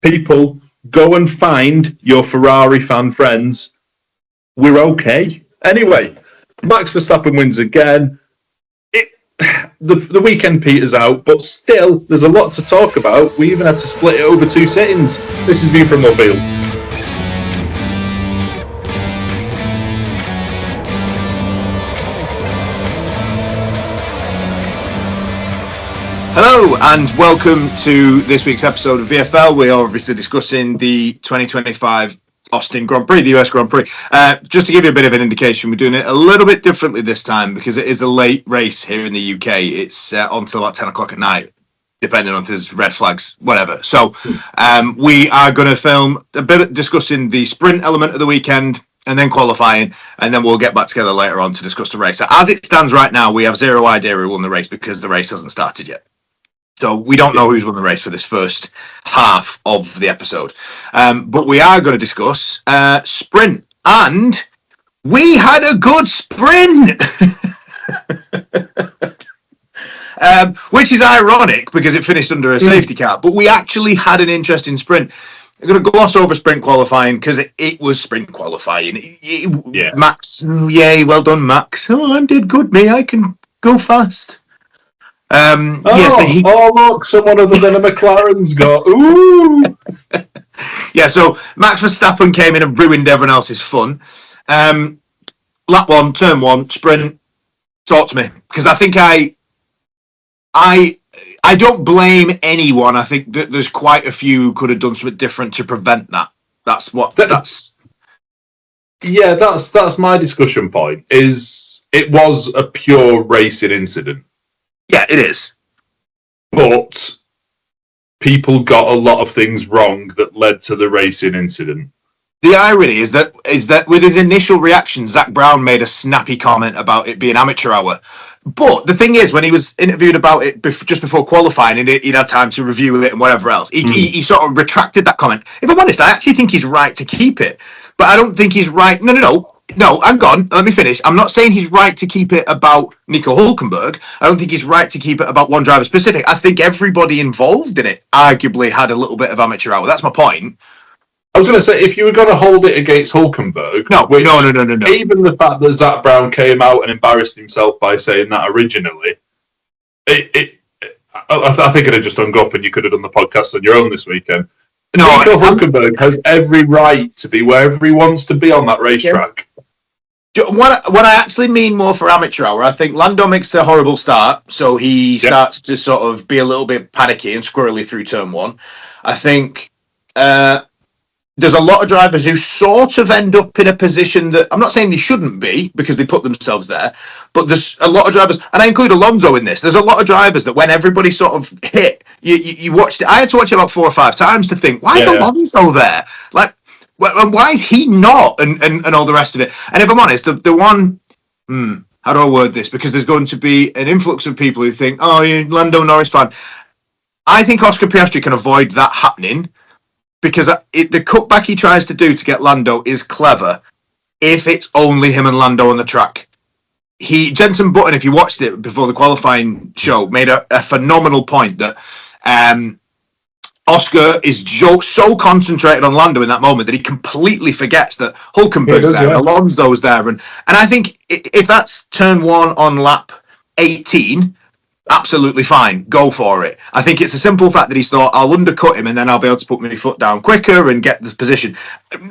People, go and find your Ferrari fan friends. We're okay. Anyway, Max Verstappen wins again. The weekend peters out, but still, there's a lot to talk about. We even had to split it over two sittings. This is View from the Field. Hello and welcome to this week's episode of VFL. We are obviously discussing the 2025 Austin Grand Prix, the US Grand Prix. Just to give you a bit of an indication, we're doing it a little bit differently this time because it is a late race here in the UK. It's on till about 10 o'clock at night, depending on if there's red flags, whatever. So we are going to film a bit discussing the sprint element of the weekend and then qualifying, and then we'll get back together later on to discuss the race. So as it stands right now, we have zero idea who won the race because the race hasn't started yet. So we don't know who's won the race for this first half of the episode. But we are going to discuss sprint. And we had a good sprint! Which is ironic because it finished under a safety car. But we actually had an interesting sprint. I'm going to gloss over sprint qualifying because it was sprint qualifying. Max, yay, well done, Max. Oh, I did good, me. I can go fast. Look, someone other than a McLaren's got. Ooh! Yeah, so Max Verstappen came in and ruined everyone else's fun. Lap one, turn one, sprint. Talk to me, because I think I don't blame anyone. I think that there's quite a few who could have done something different to prevent that. That's my discussion point. Is it was a pure racing incident. Yeah, it is. But people got a lot of things wrong that led to the racing incident. The irony is that with his initial reaction, Zach Brown made a snappy comment about it being amateur hour. But the thing is, when he was interviewed about it just before qualifying, and he'd had time to review it and whatever else, he sort of retracted that comment. If I'm honest, I actually think he's right to keep it. But I don't think he's right. No, hang on. Let me finish. I'm not saying he's right to keep it about Nico Hülkenberg. I don't think he's right to keep it about one driver specific. I think everybody involved in it arguably had a little bit of amateur hour. That's my point. I was going to say, if you were going to hold it against Hülkenberg... No. Even the fact that Zach Brown came out and embarrassed himself by saying that originally, I think it had just hung up and you could have done the podcast on your own this weekend. Nico Hülkenberg has every right to be wherever he wants to be on that racetrack. What I actually mean more for amateur hour, I think Lando makes a horrible start, so he starts to sort of be a little bit panicky and squirrely through turn one. I think there's a lot of drivers who sort of end up in a position that I'm not saying they shouldn't be because they put themselves there, but there's a lot of drivers, and I include Alonso in this. There's a lot of drivers that when everybody sort of hit, you watched it. I had to watch it about 4 or 5 times to think, why is Alonso there? Like, why is he not? And all the rest of it. And if I'm honest, the one, how do I word this? Because there's going to be an influx of people who think, oh, you're Lando Norris fan. I think Oscar Piastri can avoid that happening because the cutback he tries to do to get Lando is clever if it's only him and Lando on the track. Jenson Button, if you watched it before the qualifying show, made a phenomenal point that Oscar is so concentrated on Lando in that moment that he completely forgets that Hülkenberg's there, Alonso's there. And I think if that's turn one on lap 18, absolutely fine. Go for it. I think it's a simple fact that he's thought, I'll undercut him and then I'll be able to put my foot down quicker and get the position.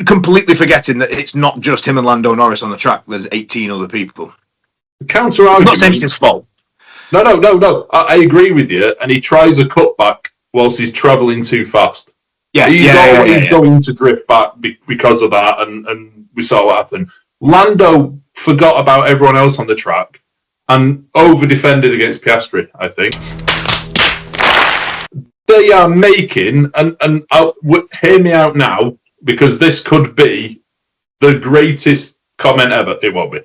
Completely forgetting that it's not just him and Lando Norris on the track. There's 18 other people. Counter-argument. I'm not saying it's his fault. No. I agree with you. And he tries a cutback whilst he's travelling too fast. He's always going to drift back because of that, and we saw what happened. Lando forgot about everyone else on the track and over-defended against Piastri, I think. They are making, and hear me out now, because this could be the greatest comment ever. It won't be.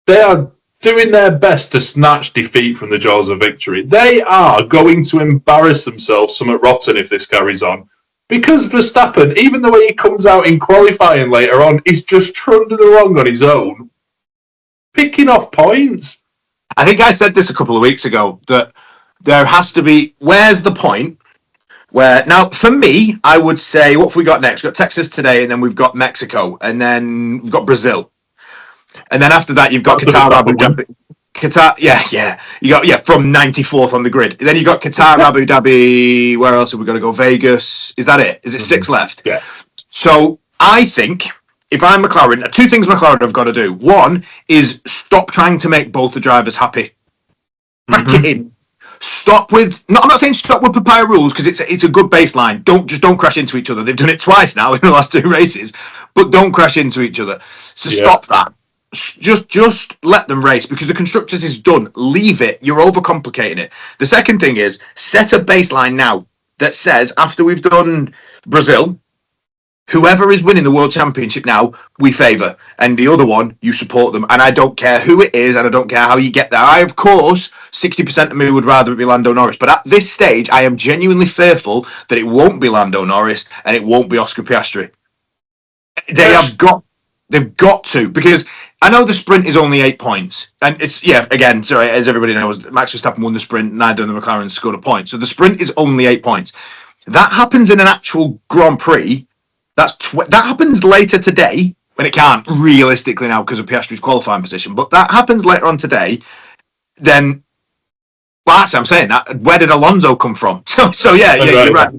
They are doing their best to snatch defeat from the jaws of victory. They are going to embarrass themselves somewhat rotten if this carries on. Because Verstappen, even the way he comes out in qualifying later on, is just trundling along on his own, picking off points. I think I said this a couple of weeks ago, that there has to be, where's the point Where now, for me, I would say, what have we got next? We've got Texas today, and then we've got Mexico, and then we've got Brazil, and then after that, you've got Qatar, Abu Dhabi. Qatar, you got from 94th on the grid. Then you got Qatar, Abu Dhabi. Where else have we got to go? Vegas. Is that it? Is it 6 left? Yeah. So I think if I'm McLaren, 2 things McLaren have got to do. One is stop trying to make both the drivers happy. Pack it in. Stop with. No, I'm not saying stop with papaya rules because it's a good baseline. Don't crash into each other. They've done it twice now in the last 2 races, but don't crash into each other. So stop that. Just let them race because the constructors is done. Leave it. You're overcomplicating it. The second thing is set a baseline now that says after we've done Brazil, whoever is winning the World Championship now, we favour. And the other one, you support them. And I don't care who it is, and I don't care how you get there. I, of course, 60% of me would rather it be Lando Norris. But at this stage, I am genuinely fearful that it won't be Lando Norris and it won't be Oscar Piastri. They've got to, because I know the sprint is only 8 points. And it's, again, sorry, as everybody knows, Max Verstappen won the sprint, neither of the McLaren scored a point. So the sprint is only 8 points. That happens in an actual Grand Prix. That happens later today, when it can't realistically now because of Piastri's qualifying position. But that happens later on today. Then, well, actually, I'm saying that. Where did Alonso come from? So you're right.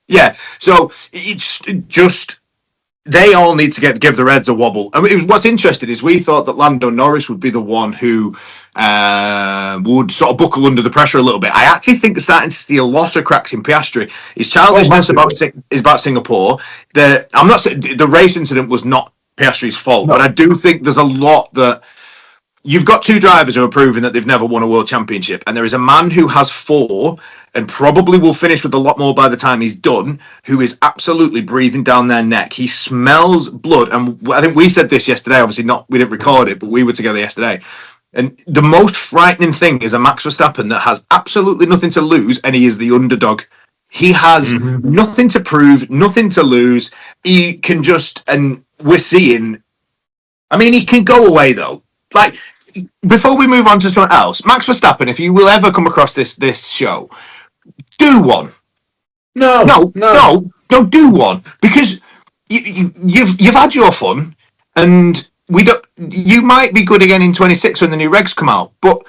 Yeah, so it's just they all need to give the Reds a wobble. I mean, what's interesting is we thought that Lando Norris would be the one who would sort of buckle under the pressure a little bit. I actually think they're starting to see a lot of cracks in Piastri. His childishness about Singapore. I'm not saying the race incident was not Piastri's fault, but I do think there's a lot that you've got 2 drivers who are proving that they've never won a world championship, and there is a man who has 4 and probably will finish with a lot more by the time he's done, who is absolutely breathing down their neck. He smells blood, and I think we said this yesterday. Obviously, we didn't record it, but we were together yesterday. And the most frightening thing is a Max Verstappen that has absolutely nothing to lose, and he is the underdog. He has nothing to prove, nothing to lose. He can and we're seeing. I mean, he can go away though. Like, before we move on to something else, Max Verstappen, if you will ever come across this show, do one. No, do one, because you've had your fun, and you might be good again in 26 when the new regs come out, but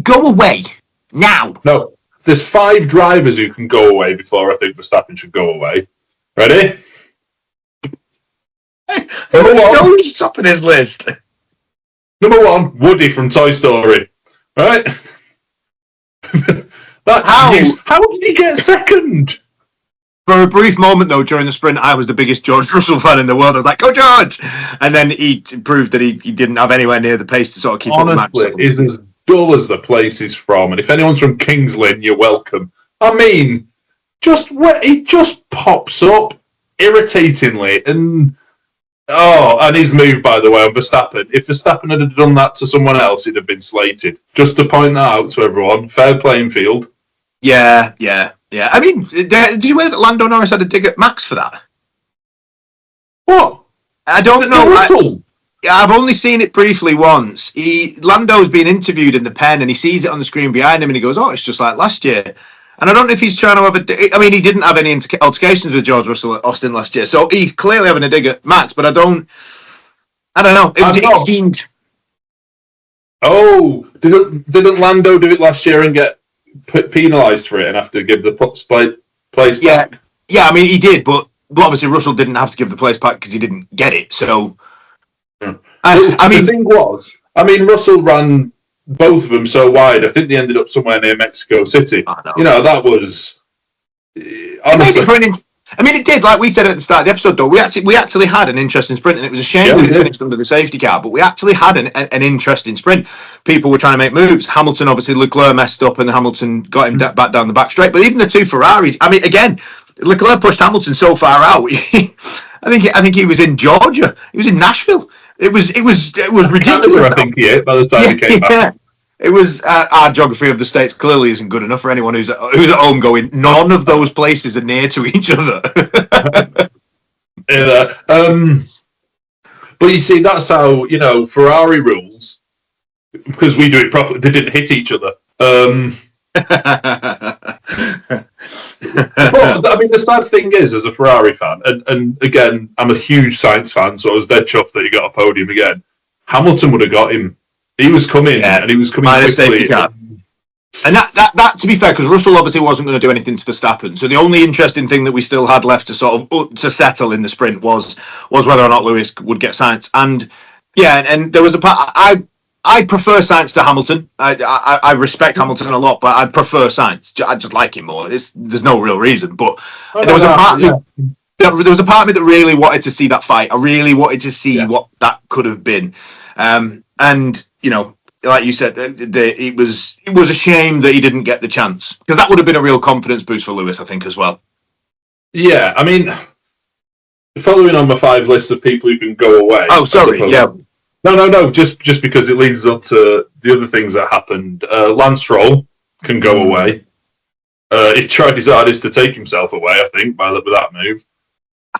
go away now. No, there's 5 drivers who can go away before I think Verstappen should go away. Ready? Who's top of this list? Number 1, Woody from Toy Story. Right? How did he get second? For a brief moment, though, during the sprint, I was the biggest George Russell fan in the world. I was like, "Go George!" And then he proved that he didn't have anywhere near the pace to sort of keep up with Max. It's as dull as the place is from. And if anyone's from Kings Lynn, you're welcome. I mean, he just pops up irritatingly. And his move, by the way, on Verstappen. If Verstappen had done that to someone else, he'd have been slated. Just to point that out to everyone. Fair playing field. Yeah. I mean, did you hear that Lando Norris had a dig at Max for that? What? I don't know. I've only seen it briefly once. Lando's been interviewed in the pen, and he sees it on the screen behind him, and he goes, "Oh, it's just like last year." And I don't know if he's trying to have he didn't have any altercations with George Russell at Austin last year, so he's clearly having a dig at Max. But I don't know. It seemed. Oh, didn't Lando do it last year and get penalised for it and have to give the place back? Yeah. I mean, he did, but obviously Russell didn't have to give the place back because he didn't get it. So, the thing was, Russell ran both of them so wide. I think they ended up somewhere near Mexico City. That was honestly. It did. Like we said at the start of the episode, though, we actually had an interesting sprint, and it was a shame that it finished under the safety car. But we actually had an interesting sprint. People were trying to make moves. Hamilton, obviously, Leclerc messed up, and Hamilton got him back down the back straight. But even the 2 Ferraris. I mean, again, Leclerc pushed Hamilton so far out. I think he was in Georgia. He was in Nashville. It was ridiculous. I think by the time he came back. It was our geography of the States clearly isn't good enough for anyone who's at home going, none of those places are near to each other. But you see, that's how, Ferrari rules, because we do it properly, they didn't hit each other. But I mean, the sad thing is, as a Ferrari fan, and again, I'm a huge Sainz fan, so I was dead chuffed that he got a podium again. Hamilton would have got him. He was coming, and he was coming quickly. And that, to be fair, because Russell obviously wasn't going to do anything to Verstappen, so the only interesting thing that we still had left to sort of to settle in the sprint was whether or not Lewis would get Sainz. And yeah, and there was a part I prefer Sainz to Hamilton. I respect Hamilton a lot, but I prefer Sainz. I just like him more. There's no real reason, but there was a part of me. There was a part of me that really wanted to see that fight. I really wanted to see what that could have been. And you know, like you said, it was a shame that he didn't get the chance, because that would have been a real confidence boost for Lewis, I think, as well. Yeah, I mean, following on my 5 list of people who can go away. Oh, sorry, yeah. No. Just because it leads up to the other things that happened. Lance Stroll can go away. He tried his hardest to take himself away, I think, with that move.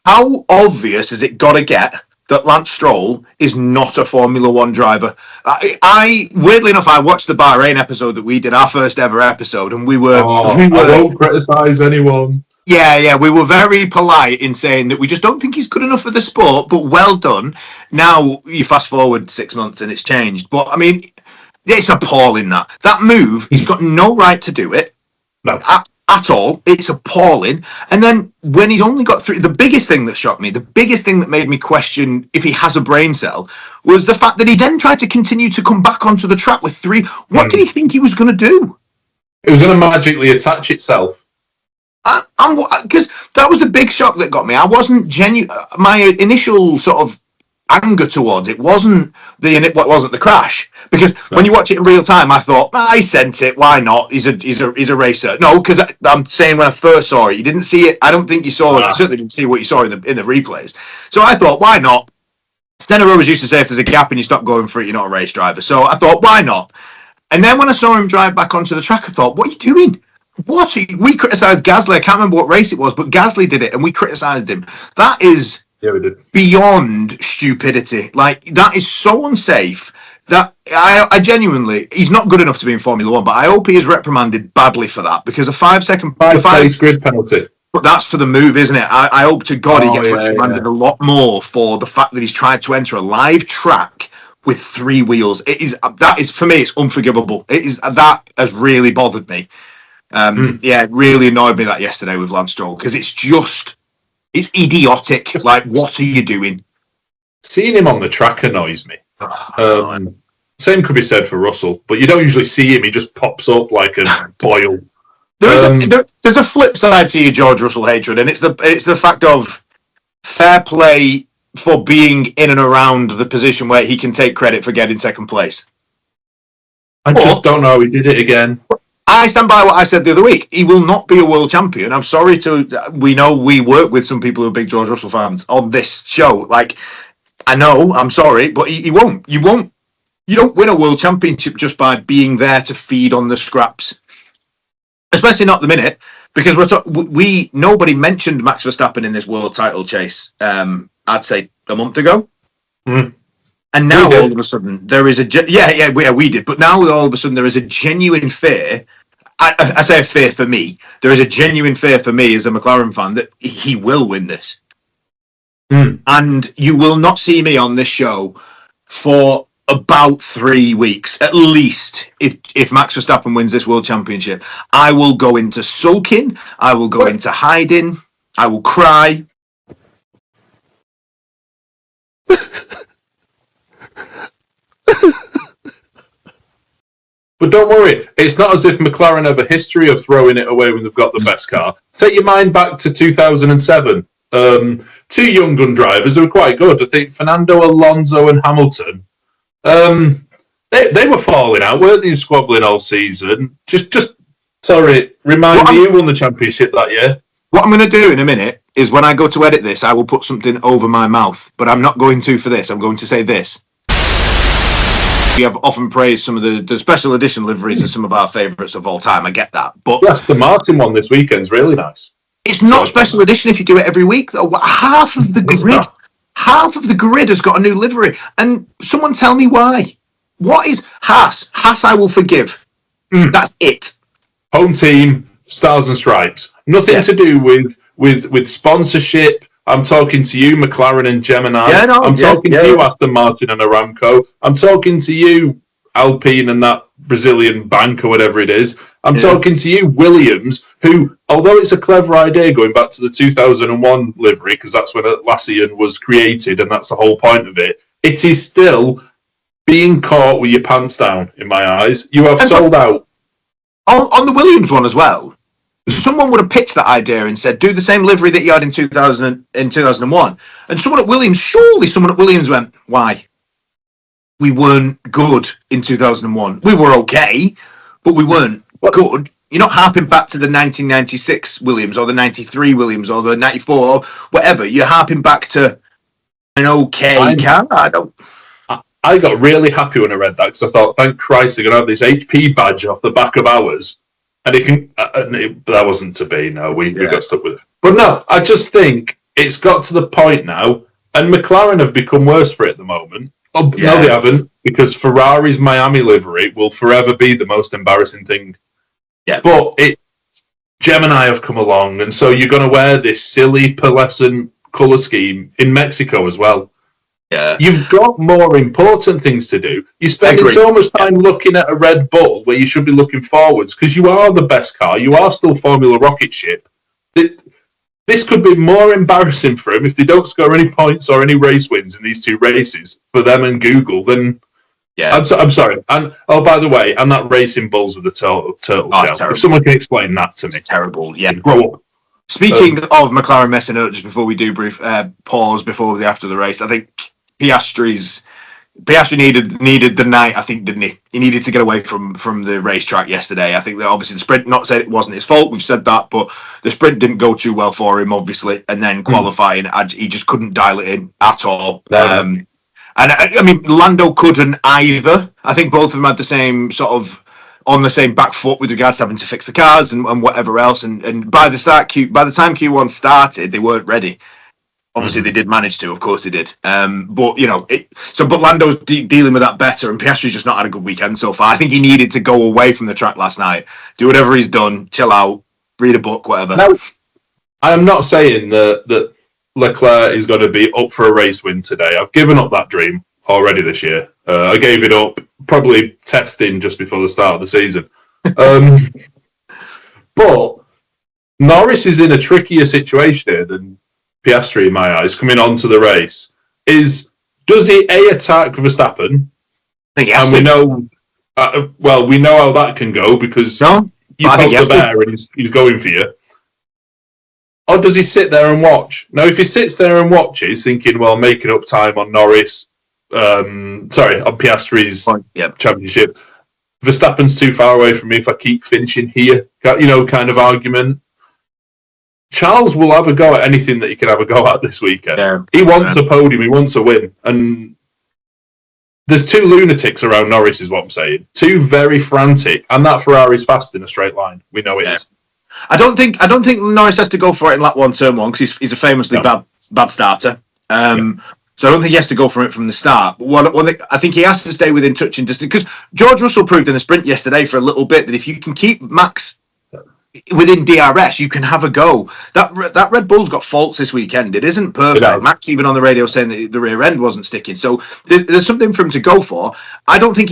How obvious has it got to get that Lance Stroll is not a Formula One driver? I weirdly enough, I watched the Bahrain episode that we did, our first ever episode, and we were. I won't criticise anyone. Yeah, we were very polite in saying that we just don't think he's good enough for the sport, but well done. Now you fast forward 6 months and it's changed. But I mean, it's appalling that move. He's got no right to do it. No. At all. It's appalling. And then when he's only got 3, the biggest thing that shocked me, the biggest thing that made me question if he has a brain cell, was the fact that he then tried to continue to come back onto the track with 3. What did he think he was going to do? It was going to magically attach itself. Because that was the big shock that got me. I wasn't genuine. My initial sort of anger towards it wasn't the crash, because when you watch it in real time, I thought, I sent it. Why not? He's a racer. No, because I'm saying when I first saw it, you didn't see it. I don't think you saw it. You certainly didn't see what you saw in the replays. So I thought, why not? Steno always used to say, if there's a gap and you stop going for it, you're not a race driver. So I thought, why not? And then when I saw him drive back onto the track, I thought, what are you doing? We criticised Gasly. I can't remember what race it was, but Gasly did it, and we criticised him. That is beyond stupidity. Like, that is so unsafe that I genuinely, he's not good enough to be in Formula One, but I hope he is reprimanded badly for that, because a 5 second grid penalty. But that's for the move, isn't it? I hope to God he gets reprimanded a lot more for the fact that he's tried to enter a live track with 3 wheels. That is for me, it's unforgivable. That has really bothered me. Yeah, it really annoyed me that yesterday with Lance Stroll, because it's idiotic. Like, what are you doing? Seeing him on the track annoys me. Same could be said for Russell, but you don't usually see him. He just pops up like a boil. There's a flip side to your George Russell hatred, and it's the fact of fair play for being in and around the position where he can take credit for getting second place. I just don't know how he did it again. I stand by what I said the other week. He will not be a world champion. I'm sorry we know we work with some people who are big George Russell fans on this show. Like, I know, I'm sorry, but he won't. You don't win a world championship just by being there to feed on the scraps. Especially not the minute, because nobody mentioned Max Verstappen in this world title chase, I'd say a month ago. And now all of a sudden there is we did. But now all of a sudden there is a genuine fear. I say a fear for me. There is a genuine fear for me as a McLaren fan that he will win this. And you will not see me on this show for about 3 weeks, at least, if Max Verstappen wins this world championship. I will go into sulking. I will go into hiding. I will cry. But don't worry, it's not as if McLaren have a history of throwing it away when they've got the best car. Take your mind back to 2007. 2 young gun drivers who were quite good. I think Fernando Alonso and Hamilton. They were falling out, weren't they, squabbling all season? Remind me who won the championship that year. What I'm going to do in a minute is, when I go to edit this, I will put something over my mouth. But I'm not going to for this. I'm going to say this. We have often praised some of the special edition liveries as some of our favourites of all time. I get that. But yes, the Martin one this weekend's really nice. It's not special edition if you do it every week, though. Half of the grid has got a new livery. And someone tell me why. What is Haas? Haas I will forgive. That's it. home team, Stars and Stripes. Nothing to do with sponsorship. I'm talking to you, McLaren and Gemini. I'm talking to you, Aston Martin and Aramco. I'm talking to you, Alpine and that Brazilian bank or whatever it is. I'm talking to you, Williams, who, although it's a clever idea going back to the 2001 livery, because that's when Atlassian was created and that's the whole point of it, it is still being caught with your pants down, in my eyes. You have sold out. On the Williams one as well, someone would have pitched that idea and said, do the same livery that you had in 2001. And someone at Williams went, why? We weren't good in 2001. We were okay, but we weren't good. You're not harping back to the 1996 Williams or the 93 Williams or the 94 or whatever. You're harping back to an okay car. I got really happy when I read that because I thought, thank Christ, they're going to have this HP badge off the back of ours. And that wasn't to be. No, we got stuck with it. But no, I just think it's got to the point now, and McLaren have become worse for it at the moment. No, they haven't, because Ferrari's Miami livery will forever be the most embarrassing thing. Yeah. But Gemini have come along, and so you're going to wear this silly pearlescent colour scheme in Mexico as well. Yeah. You've got more important things to do. You're spending so much time looking at a Red Bull where you should be looking forwards because you are the best car. You are still Formula Rocket Ship. This could be more embarrassing for them if they don't score any points or any race wins in these two races for them and Google. Then, I'm sorry. And by the way, and that racing bulls with the turtle shell. Terrible. If someone can explain that to me, it's terrible. Yeah, grow up. Speaking of McLaren messing up, just before we do brief pause before after the race, I think Piastri needed the night, I think, didn't he? He needed to get away from the racetrack yesterday. I think that obviously the sprint, not said it wasn't his fault, we've said that, but the sprint didn't go too well for him, obviously, and then qualifying, he just couldn't dial it in at all. And I mean, Lando couldn't either. I think both of them had the same sort of on the same back foot with regards to having to fix the cars and whatever else. And by the time Q1 started, they weren't ready. Obviously, they did manage to. Of course, they did. But but Lando's dealing with that better, and Piastri's just not had a good weekend so far. I think he needed to go away from the track last night, do whatever he's done, chill out, read a book, whatever. Now, I am not saying that Leclerc is going to be up for a race win today. I've given up that dream already this year. I gave it up probably testing just before the start of the season. But Norris is in a trickier situation here than Piastri, in my eyes, coming onto the race. Does he attack Verstappen? And we know, we know how that can go because you poke the bear and he's going for you. Or does he sit there and watch? Now, if he sits there and watches, thinking, well, making up time on Norris, on Piastri's championship, Verstappen's too far away from me if I keep finishing here, kind of argument. Charles will have a go at anything that he can have a go at this weekend. Yeah. He wants a podium, he wants a win. And there's two lunatics around Norris, is what I'm saying. Two very frantic, and that Ferrari's fast in a straight line. We know it is. I don't think Norris has to go for it in lap 1, turn 1, because he's a famously bad starter. So I don't think he has to go for it from the start. But I think he has to stay within touching distance, because George Russell proved in the sprint yesterday for a little bit that if you can keep Max within DRS, you can have a go. That Red Bull's got faults this weekend. It isn't perfect. Max even on the radio saying that the rear end wasn't sticking. So there's something for him to go for. I think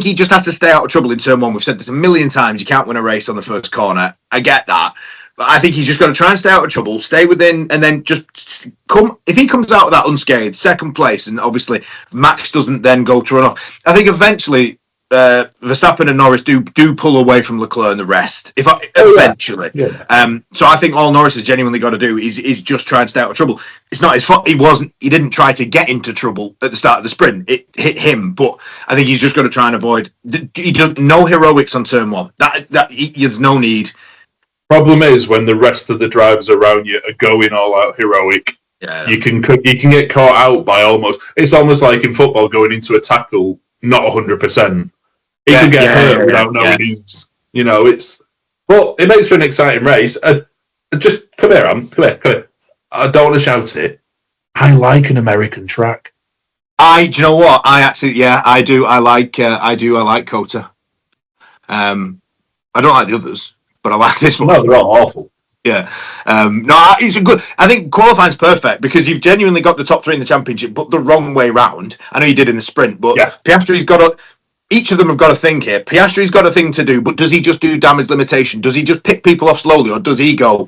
he just has to stay out of trouble in turn 1. We've said this a million times. You can't win a race on the first corner. I get that. But I think he's just got to try and stay out of trouble, stay within, and then just come. If he comes out of that unscathed, second place, and obviously Max doesn't then go to run off, I think eventually Verstappen and Norris do pull away from Leclerc and the rest. Eventually. Yeah. So I think all Norris has genuinely got to do is just try and stay out of trouble. It's not his fault. He didn't try to get into trouble at the start of the sprint. It hit him, but I think he's just got to try and avoid. He does no heroics on turn 1. There's no need. Problem is when the rest of the drivers around you are going all out heroic. Yeah. You can get caught out by almost. It's almost like in football going into a tackle not 100%. He can get hurt without knowing he's. But it makes for an exciting race. Just come here, Am. Come here. I don't want to shout it. I like an American track. Do you know what? I do. I like COTA. I don't like the others. but I like this one. No, they're all awful. Yeah. It's a good. I think qualifying's perfect because you've genuinely got the top three in the championship, but the wrong way round. I know you did in the sprint, but Piastri's got to. Each of them have got a thing here. Piastri's got a thing to do, but does he just do damage limitation? Does he just pick people off slowly, or does he go,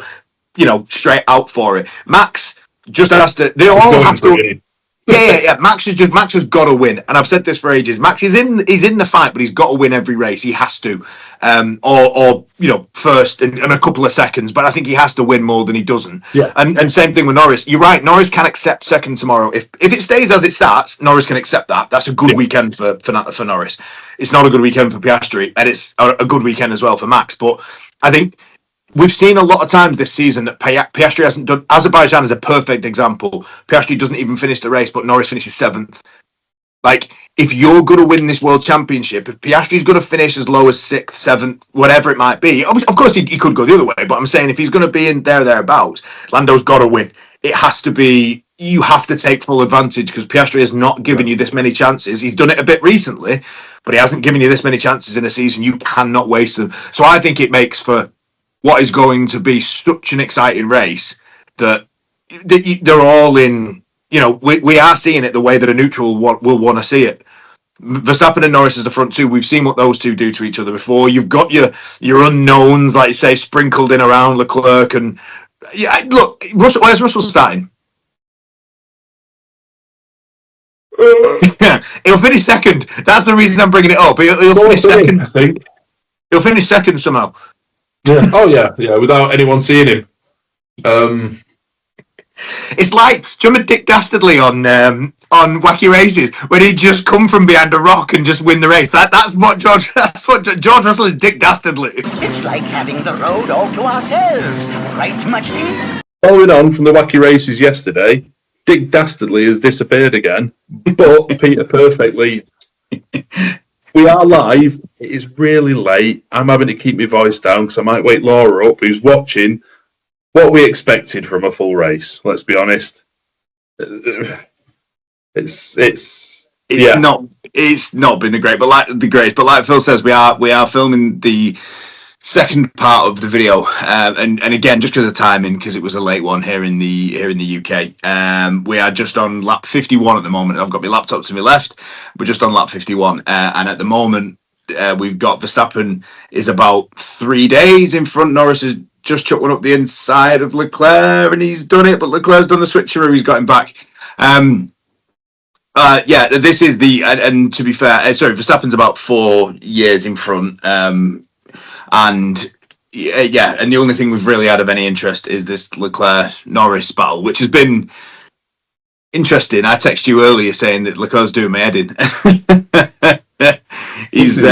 straight out for it? Max just has to. They all have to. Yeah. Max has got to win, and I've said this for ages. Max is in the fight, but he's got to win every race. He has to, or first and a couple of seconds. But I think he has to win more than he doesn't. Yeah. And same thing with Norris. You're right. Norris can accept second tomorrow. If it stays as it starts, Norris can accept that. That's a good weekend for Norris. It's not a good weekend for Piastri, and it's a good weekend as well for Max. But I think we've seen a lot of times this season that Piastri hasn't done. Azerbaijan is a perfect example. Piastri doesn't even finish the race, but Norris finishes 7th. Like, if you're going to win this World Championship, if Piastri's going to finish as low as 6th, 7th, whatever it might be, of course he could go the other way, but I'm saying if he's going to be in thereabouts, Lando's got to win. It has to be. You have to take full advantage because Piastri has not given you this many chances. He's done it a bit recently, but he hasn't given you this many chances in a season. You cannot waste them. So I think it makes for what is going to be such an exciting race that they're all in. We are seeing it the way that a neutral will want to see it. Verstappen and Norris as the front two. We've seen what those two do to each other before. You've got your unknowns, like you say, sprinkled in around Leclerc and look. Russell, where's Russell starting? He'll finish second. That's the reason I'm bringing it up. He'll finish second. I think he'll finish second somehow. Yeah. Oh yeah. Without anyone seeing him. It's like, do you remember Dick Dastardly on Wacky Races when he'd just come from behind a rock and just win the race? That's what George Russell is. Dick Dastardly. It's like having the road all to ourselves, right, Muchie? Following on from the Wacky Races yesterday, Dick Dastardly has disappeared again, but Peter perfectly. We are live. It is really late. I'm having to keep my voice down because I might wake Laura up, who's watching what we expected from a full race. Let's be honest. It's not been the greatest. But like Phil says, we are filming the second part of the video, and again, just because of timing, because it was a late one here in the UK. We are just on lap 51 at the moment. I've got my laptop to my left. We're just on lap 51, and at the moment, we've got Verstappen is about 3 days in front. Norris has just chucked one up the inside of Leclerc, and he's done it. But Leclerc's done the switcheroo. He's got him back. This is and to be fair, Verstappen's about 4 years in front. And the only thing we've really had of any interest is this Leclerc-Norris battle, which has been interesting. I texted you earlier saying that Leclerc's doing my head in. He's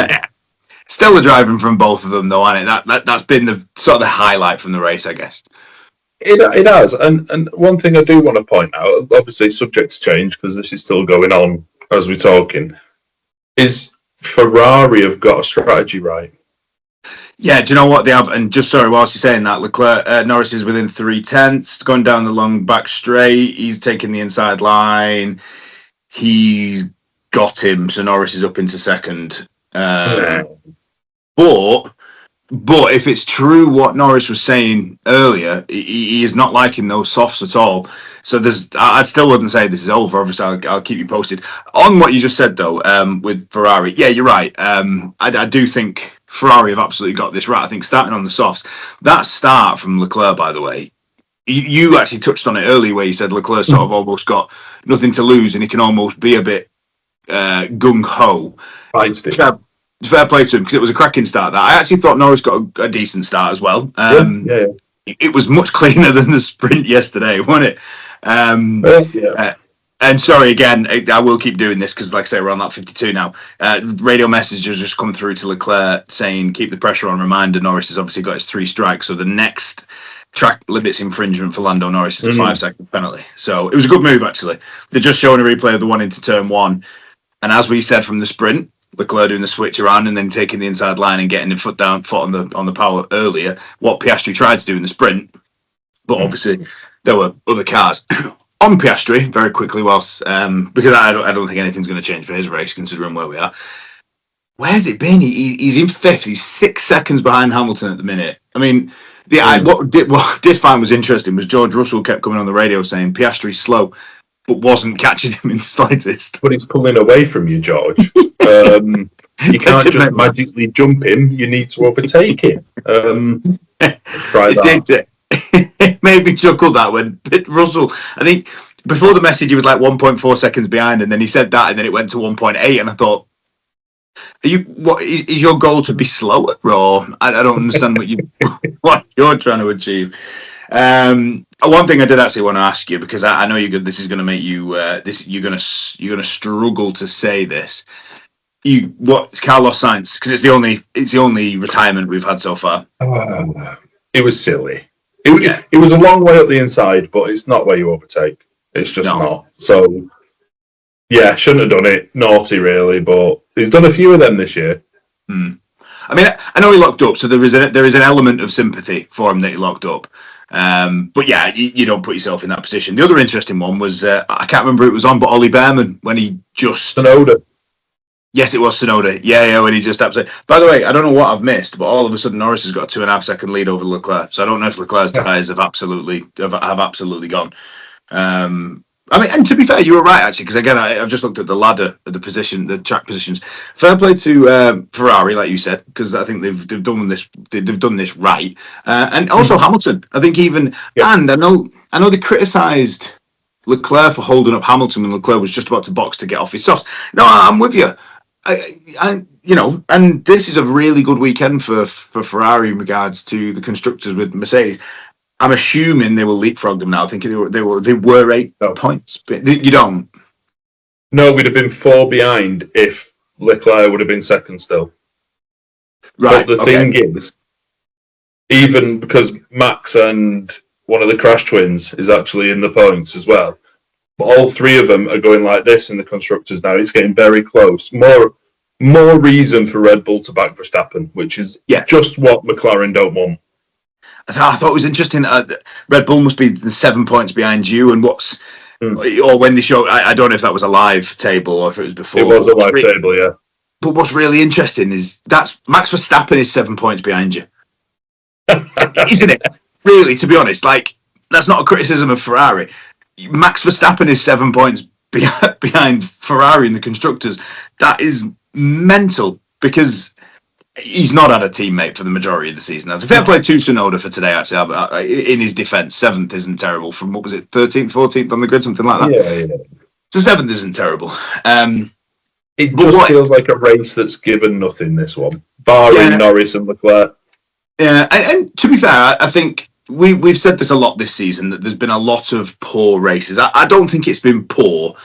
still a driving from both of them, though, hasn't it? That's been the sort of the highlight from the race, I guess. It has, and one thing I do want to point out, obviously subject to change because this is still going on as we're talking, is Ferrari have got a strategy right. Yeah, do you know what they have? And just whilst you're saying that, Norris is within 3/10, going down the long back straight. He's taking the inside line. He's got him, so Norris is up into second. But if it's true what Norris was saying earlier, he is not liking those softs at all. So I still wouldn't say this is over. Obviously, I'll keep you posted on what you just said though. With Ferrari, yeah, you're right. I do think Ferrari have absolutely got this right. I think starting on the softs, that start from Leclerc, by the way, you actually touched on it earlier where you said Leclerc sort of almost got nothing to lose and he can almost be a bit gung ho. Fair play to him because it was a cracking start. That I actually thought Norris got a decent start as well. It was much cleaner than the sprint yesterday, wasn't it? And sorry again, I will keep doing this because, like I say, we're on lap 52 now. Radio messages just come through to Leclerc saying, "Keep the pressure on." Reminder: Norris has obviously got his 3 strikes, so the next track limits infringement for Lando Norris is a 5-second penalty. So it was a good move actually. They're just showing a replay of the one into turn 1, and as we said from the sprint, Leclerc doing the switch around and then taking the inside line and getting the foot on the power earlier. What Piastri tried to do in the sprint, but obviously there were other cars on Piastri very quickly. Whilst because I don't think anything's going to change for his race considering where we are. where's it been? He's in fifth. He's 6 seconds behind Hamilton at the minute. I mean, what did find was interesting was George Russell kept coming on the radio saying Piastri's slow, but wasn't catching him in the slightest. But he's pulling away from you, George. You can't just magically jump him. You need to overtake him. Try that. It made me chuckle that when Russell, I think before the message he was like 1.4 seconds behind, and then he said that, and then it went to 1.8, and I thought, what is your goal to be slower, or I don't understand what you're trying to achieve. One thing I did actually want to ask you, because I know this is going to make you you're going to struggle to say this. What's Carlos Sainz? Because it's the only retirement we've had so far. It was silly. It was a long way up the inside, but it's not where you overtake. It's just not. So, yeah, shouldn't have done it. Naughty, really, but he's done a few of them this year. I mean, I know he locked up, so there is an element of sympathy for him that he locked up. But yeah, you don't put yourself in that position. The other interesting one was, I can't remember who it was on, but Ollie Behrman, when he just... Tsunoda. Yes, it was Tsunoda. Yeah, when he just absolutely... By the way, I don't know what I've missed, but all of a sudden Norris has got a 2.5 second lead over Leclerc. So I don't know if Leclerc's tyres have absolutely gone. I mean, and to be fair, you were right actually, because again, I've just looked at the ladder, the track positions. Fair play to Ferrari, like you said, because I think they've done this right, and also Hamilton. I think and I know they criticised Leclerc for holding up Hamilton when Leclerc was just about to box to get off his softs. No, I'm with you. And this is a really good weekend for Ferrari in regards to the constructors with Mercedes. I'm assuming they will leapfrog them now. Thinking they were 8 points, but you don't. No, we'd have been 4 behind if Leclerc would have been second still. Right. But the thing is, even because Max and one of the Crash twins is actually in the points as well, but all 3 of them are going like this in the constructors now. It's getting very close. More reason for Red Bull to back Verstappen, which is just what McLaren don't want. I thought it was interesting. Red Bull must be 7 points behind you, and or when they showed. I don't know if that was a live table or if it was before. It was a live table, yeah. But what's really interesting is that's Max Verstappen is 7 points behind you, isn't it? Really, to be honest, like that's not a criticism of Ferrari. Max Verstappen is 7 points behind Ferrari in the constructors. That is mental because he's not had a teammate for the majority of the season. That's a fair play to Tsunoda for today, actually. In his defence, 7th isn't terrible. From, what was it, 13th, 14th on the grid, something like that? Yeah. So 7th isn't terrible. It just feels like a race that's given nothing, this one. Barring Norris and Leclerc. Yeah, and to be fair, I think we've said this a lot this season, that there's been a lot of poor races. I don't think it's been poor.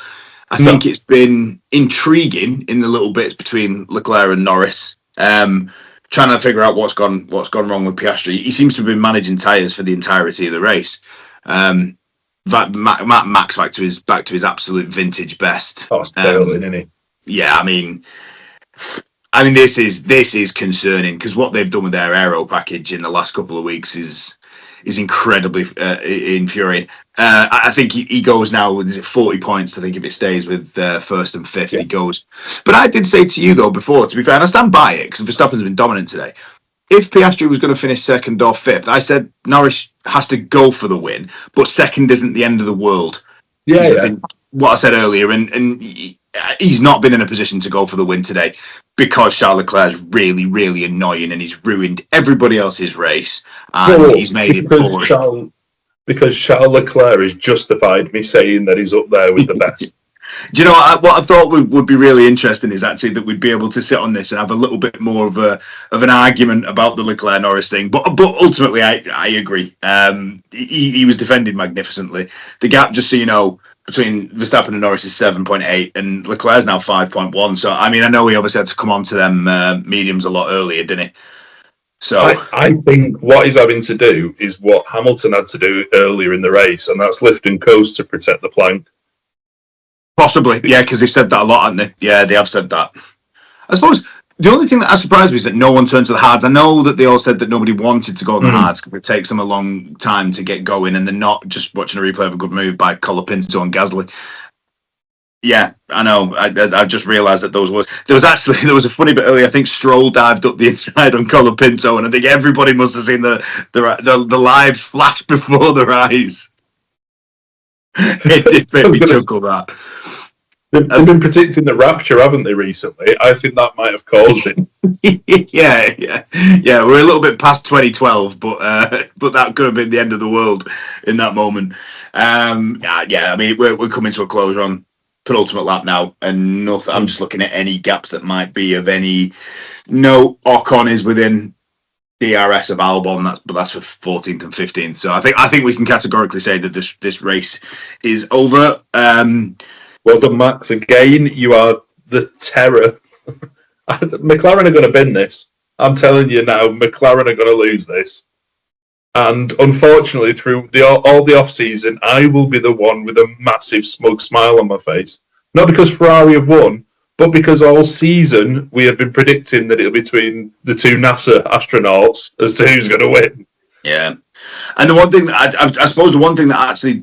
I think it's been intriguing in the little bits between Leclerc and Norris. Trying to figure out what's gone wrong with Piastri. He seems to have been managing tyres for the entirety of the race. Max back to his absolute vintage best. Oh, isn't he? Yeah, I mean, this is concerning because what they've done with their aero package in the last couple of weeks is incredibly infuriating. I think he goes now, is it 40 points? I think if it stays with first and fifth, he goes. But I did say to you, though, before, to be fair, and I stand by it, because Verstappen's been dominant today. If Piastri was going to finish second or fifth, I said Norris has to go for the win, but second isn't the end of the world. Yeah. I think what I said earlier, and he's not been in a position to go for the win today because Charles Leclerc is really, really annoying and he's ruined everybody else's race and he's made it boring. Because Charles Leclerc has justified me saying that he's up there with the best. Do you know what I thought would be really interesting is actually that we'd be able to sit on this and have a little bit more of an argument about the Leclerc Norris thing. But ultimately, I agree. He was defended magnificently. The gap, just so you know, between Verstappen and Norris is 7.8 and Leclerc's now 5.1. So, I mean, I know he obviously had to come on to them mediums a lot earlier, didn't he? So I think what he's having to do is what Hamilton had to do earlier in the race, and that's lift and coast to protect the plank. Possibly, yeah, because they've said that a lot, haven't they? Yeah, they have said that. I suppose the only thing that has surprised me is that no one turned to the hards. I know that they all said that nobody wanted to go on the hards because it takes them a long time to get going, and they're not just watching a replay of a good move by Colapinto and Gasly. Yeah, I know. I just realised that there was a funny bit earlier. I think Stroll dived up the inside on Colin Pinto, and I think everybody must have seen the live flash before their eyes. It did make me chuckle that. They've been predicting the rapture, haven't they, recently? I think that might have caused it. Yeah. We're a little bit past 2012, but that could have been the end of the world in that moment. I mean, we're coming to a close on penultimate lap now, and nothing. I'm just looking at any gaps that might be of any. No, Ocon is within DRS of Albon, but that's for 14th and 15th. So I think we can categorically say that this race is over. Well done, Max. Again, you are the terror. McLaren are going to bin this. I'm telling you now, McLaren are going to lose this. And unfortunately, through all the off-season, I will be the one with a massive smug smile on my face. Not because Ferrari have won, but because all season we have been predicting that it'll be between the two NASA astronauts as to who's going to win. Yeah. And the one thing that I suppose the one thing that actually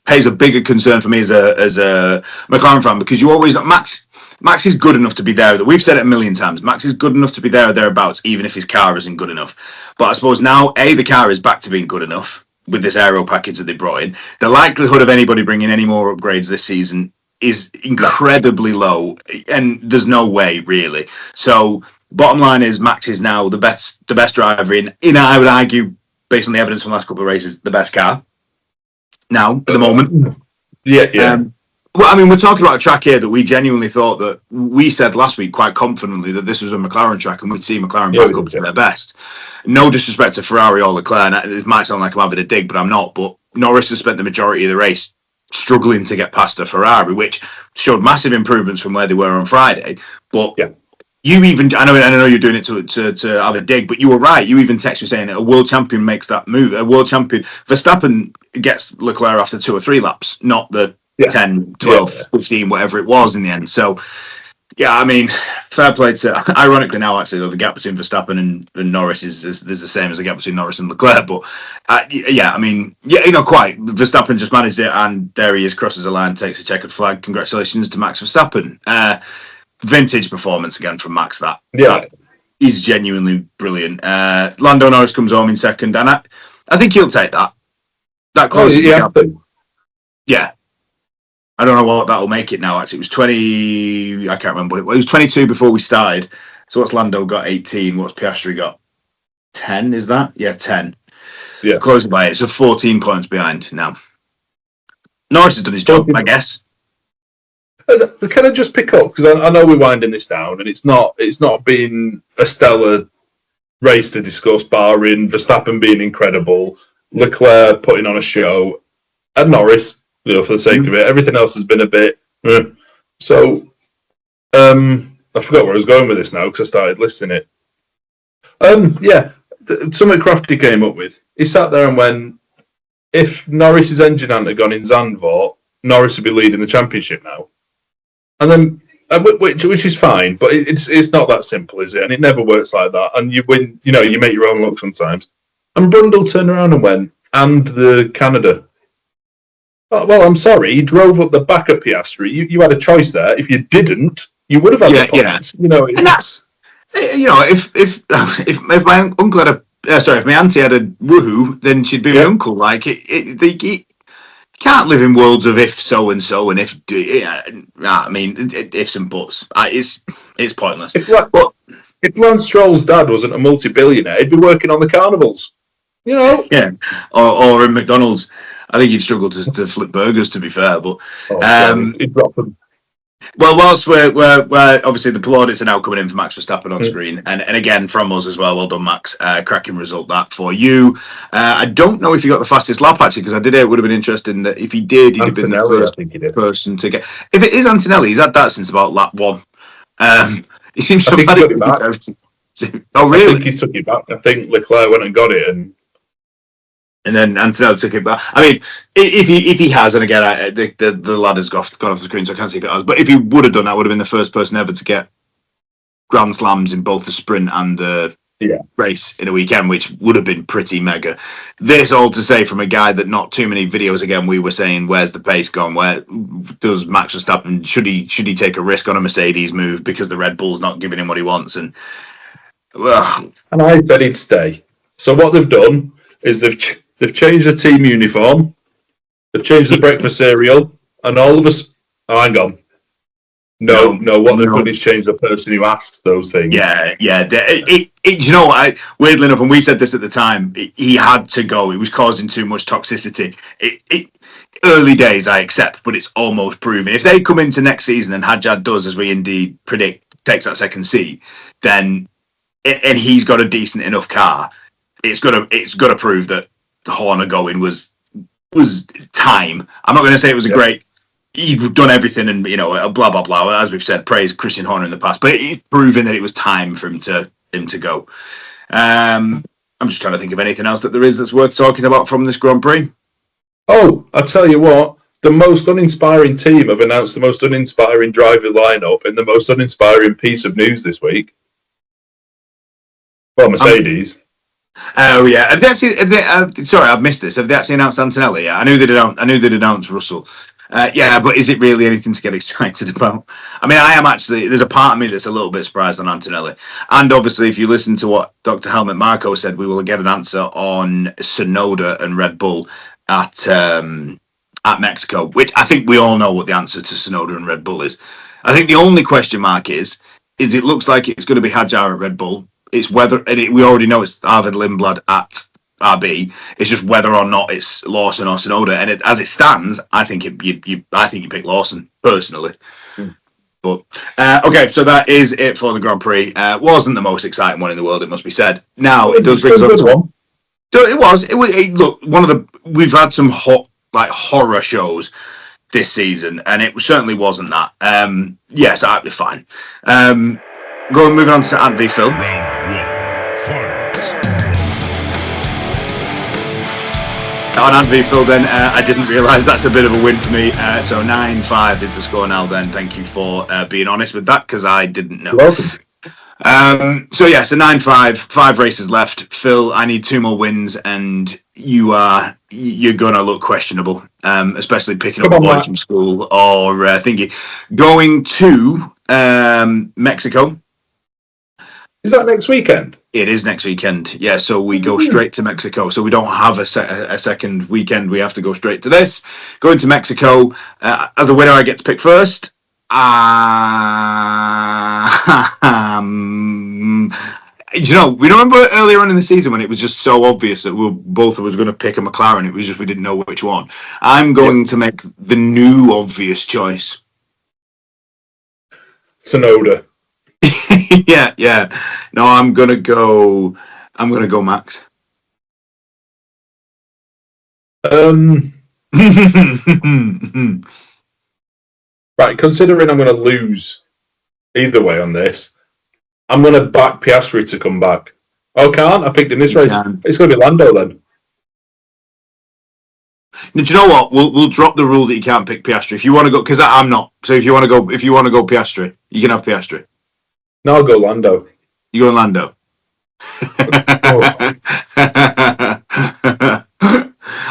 pays a bigger concern for me as a McLaren fan, because you always Max is good enough to be there. We've said it a million times. Max is good enough to be there or thereabouts, even if his car isn't good enough. But I suppose now, the car is back to being good enough with this aero package that they brought in. The likelihood of anybody bringing any more upgrades this season is incredibly low, and there's no way really. So bottom line is Max is now the best driver in I would argue, based on the evidence from the last couple of races, the best car now at the moment. Yeah. Well, I mean, we're talking about a track here that we genuinely thought that we said last week quite confidently that this was a McLaren track and we'd see McLaren back up to their best. No disrespect to Ferrari or Leclerc. It might sound like I'm having a dig, but I'm not. But Norris has spent the majority of the race struggling to get past a Ferrari, which showed massive improvements from where they were on Friday. But you even, I know you're doing it to have a dig, but you were right. You even text me saying a world champion makes that move. A world champion, Verstappen gets Leclerc after 2 or 3 laps, not the 10, 12, 15, whatever it was in the end. So, yeah, I mean, fair play to. Ironically, now actually, though, the gap between Verstappen and Norris is the same as the gap between Norris and Leclerc. But quite. Verstappen just managed it, and there he is, crosses the line, takes a checkered flag. Congratulations to Max Verstappen. Vintage performance again from Max. That he's genuinely brilliant. Lando Norris comes home in second, and I think he'll take that. That closes the gap. Yeah. I don't know what that'll make it now. Actually, it was 20. I can't remember. It was 22 before we started. So what's Lando got? 18. What's Piastri got? 10. Is that? Yeah, 10. Yeah, closing by it. So 14 points behind now. Norris has done his job, I guess. Can I just pick up, because I know we're winding this down, and it's not been a stellar race to discuss, barring Verstappen being incredible, Leclerc putting on a show, and Norris. For the sake of it, everything else has been a bit. So, I forgot where I was going with this now because I started listing it. Something Crafty came up with. He sat there and went, "If Norris's engine hadn't have gone in Zandvoort, Norris would be leading the championship now." And then, which is fine, but it's not that simple, is it? And it never works like that. And you win. You make your own luck sometimes. And Brundle turned around and went, "And the Canada." Well, I'm sorry. You drove up the back of Piastri. You had a choice there. If you didn't, you would have had the points. And that's if my uncle had if my auntie had a woohoo, then she'd be my uncle. Like you can't live in worlds of if so and so and if. I mean, ifs and buts. It's pointless. If Lance Stroll's dad wasn't a multi-billionaire, he'd be working on the carnivals. Yeah, or in McDonald's. I think he'd struggle to flip burgers, to be fair. But he'd drop them. Well, whilst we're obviously the plaudits are now coming in for Max Verstappen on screen, and again from us as well. Well done, Max. Cracking result that for you. I don't know if he got the fastest lap actually, because it would have been interesting that if he did, he'd have been the first person to get. If it is Antonelli, he's had that since about lap 1. He seems to have had it back. Oh, really? I think he took it back. I think Leclerc went and got it, and then Antonelli took it back. I mean, if he has, and again, the lad has gone off the screen, so I can't see if it has. But if he would have done that, would have been the first person ever to get Grand Slams in both the sprint and the race in a weekend, which would have been pretty mega. This all to say from a guy that not too many videos again we were saying, where's the pace gone? Where does Max Verstappen, should he take a risk on a Mercedes move because the Red Bull's not giving him what he wants? And I said he'd stay. So what they've done is they've changed the team uniform, they've changed the breakfast cereal, and all of us. Oh, hang on. No. What they've done is change the person who asks those things. Yeah. You know what? Weirdly enough, and we said this at the time, he had to go. It was causing too much toxicity. Early days, I accept, but it's almost proven. If they come into next season and Hadjad does, as we indeed predict, takes that second seat, then and he's got a decent enough car, it's got to prove that the Horner going was time. I'm not going to say it was a great. He'd done everything and, blah, blah, blah. As we've said, praised Christian Horner in the past. But it's proven that it was time for him to go. I'm just trying to think of anything else that there is that's worth talking about from this Grand Prix. Oh, I'll tell you what. The most uninspiring team have announced the most uninspiring driver lineup and the most uninspiring piece of news this week. Well, Mercedes. Oh, yeah. Have they actually, sorry, I've missed this. Have they actually announced Antonelli? Yeah, I knew they'd announced Russell. But is it really anything to get excited about? I mean, I am actually, there's a part of me that's a little bit surprised on Antonelli. And obviously, if you listen to what Dr. Helmut Marko said, we will get an answer on Tsunoda and Red Bull at Mexico, which I think we all know what the answer to Tsunoda and Red Bull is. I think the only question mark is it looks like it's going to be Hadjar at Red Bull. It's whether, we already know it's Arvid Lindblad at RB. It's just whether or not it's Lawson or Tsunoda, and as it stands, I think you pick Lawson personally. But okay, so that is it for the Grand Prix. Wasn't the most exciting one in the world, it must be said. Now it does bring us up to one. It was. Look, we've had some horror shows this season, and it certainly wasn't that. Yes, I'd be fine. Moving on to Ant v Phil. On Ant v Phil, then, I didn't realise that's a bit of a win for me. So 9-5 is the score now, then. Thank you for being honest with that, because I didn't know. So 9-5, 5 races left. Phil, I need 2 more wins, and you're going to look questionable, especially picking up a boy from school or thinking. Going to Mexico. Is that next weekend? It is next weekend. Yeah, so we go straight to Mexico. So we don't have a second weekend. We have to go straight to this. Going to Mexico. As a winner, I get to pick first. We remember earlier on in the season when it was just so obvious that both of us were going to pick a McLaren. It was just we didn't know which one. I'm going to make the new obvious choice. Tsunoda. yeah. No, I'm gonna go Max. Right, considering I'm going to lose either way on this, I'm going to back Piastri to come back. Oh, can't? I picked in this race. It's going to be Lando then. Do you know what? We'll drop the rule that you can't pick Piastri if you want to go, because I'm not. So if you want to go Piastri, you can have Piastri. No, I'll go Lando. You go Lando.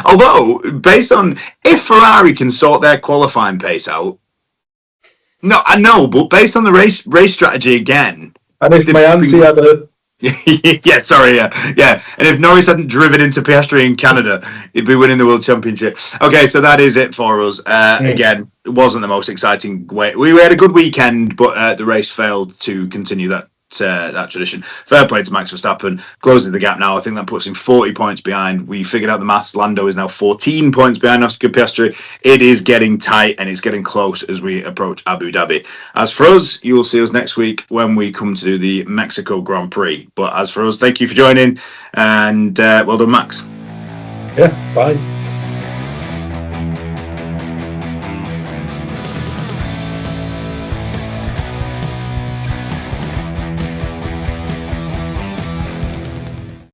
Although, based on if Ferrari can sort their qualifying pace out, no, I know, but based on the race strategy again, and if my auntie had a yeah. And if Norris hadn't driven into Piastri in Canada, he'd be winning the World Championship. Okay, so that is it for us. Again, it wasn't the most exciting way. We had a good weekend, but the race failed to continue that tradition. Fair play to Max Verstappen, closing the gap now. I think that puts him 40 points behind. We figured out the maths. Lando is now 14 points behind Oscar Piastri. It is getting tight and it's getting close as we approach Abu Dhabi. As for us, you will see us next week when we come to do the Mexico Grand Prix. But as for us, thank you for joining, and well done, Max. Yeah, bye.